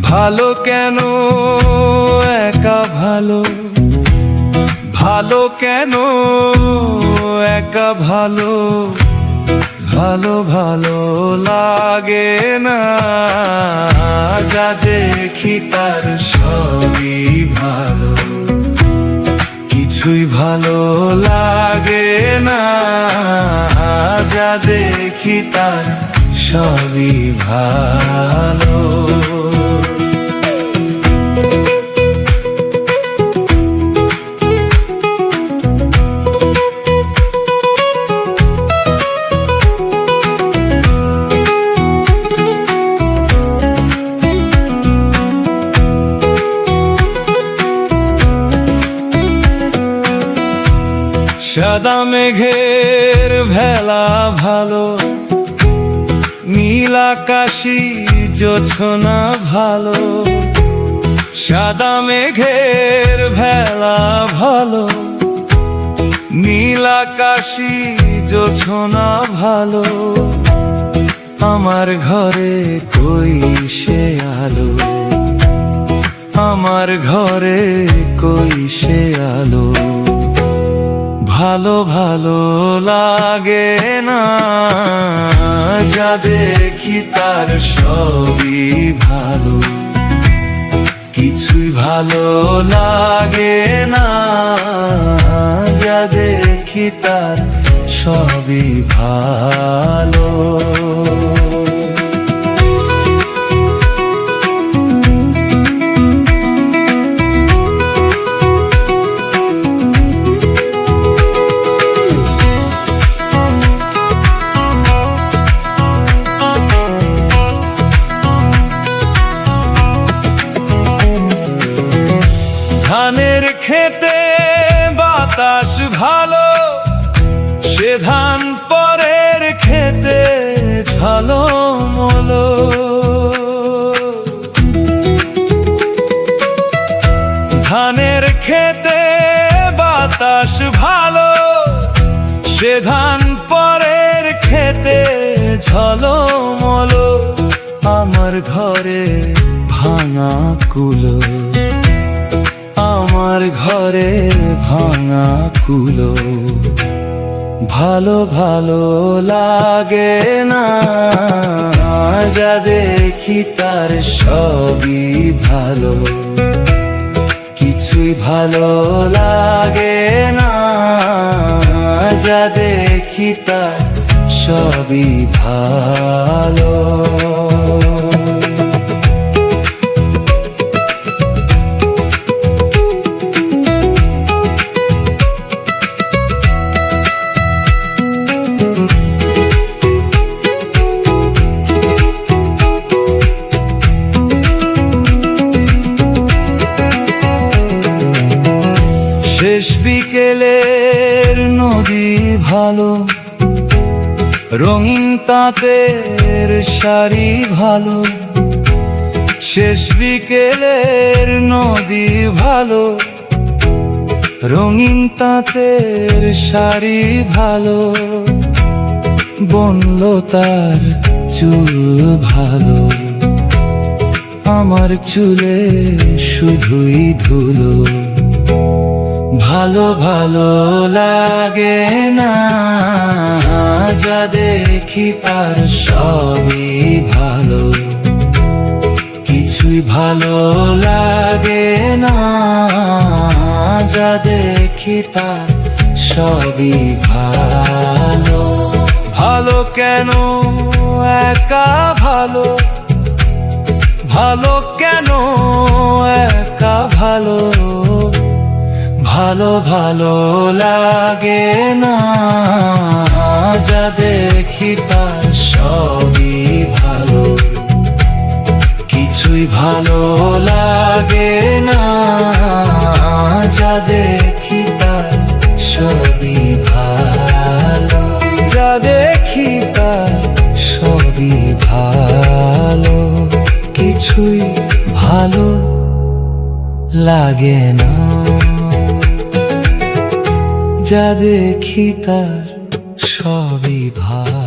ভালো কেন একা ভালো, ভালো কেন একা ভালো, ভালো ভালো লাগে না। যা দেখি তার সবই ভালো, কিছুই ভালো লাগে না। যা দেখি তার সবই ভালো। সাদা মেঘের ভেলা ভালো, নীল আকাশী জোছনা ভালো। সাদা মেঘের ভেলা ভালো, নীল আকাশী জোছনা ভালো। আমার ঘরে কই সে আলো, আমার ঘরে কই সে আলো। ভালো ভালো লাগে না, যা দেখি তার সবই ভালো, কিছুই ভালো লাগে না। যা দেখি তার সবই ভালো। ধানের খেতে বাতাস ভালো, সে ধান পরের খেতে ঝলমলো। ধানের খেতে বাতাস ভালো, সে ধান পরের খেতে ঝলমলো। আমার ঘরে ভাঙা কুলো, আমার ঘরে ভাঙা কুলো। ভালো ভালো লাগে না, যা দেখি তার সবই ভালো, কিছুই ভালো লাগে না। যা দেখি তার সবই ভালো। শেষ বিকেলের নদী ভালো, রঙিন তাঁতের শাড়ি ভালো। শেষ বিকেলের নদী ভালো, রঙিন তাঁতের শাড়ি ভালো। বনলো তার চুল ভালো, আমার চুলে শুধুই ধুলো। ভালো ভালো লাগে না, যা দেখি তার সবই ভালো, কিছুই ভালো লাগে না। যা দেখি তার সবই ভালো। ভালো কেন একা ভালো, ভালো কেন একা ভালো, ভালো ভালো লাগে না। যা দেখি তার সবই ভালো, কিছুই ভালো লাগে না। যা দেখি তার সবই ভালো, যা দেখি তার সবই ভালো, কিছুই ভালো লাগে না। যা দেখি তার সবই ভালো।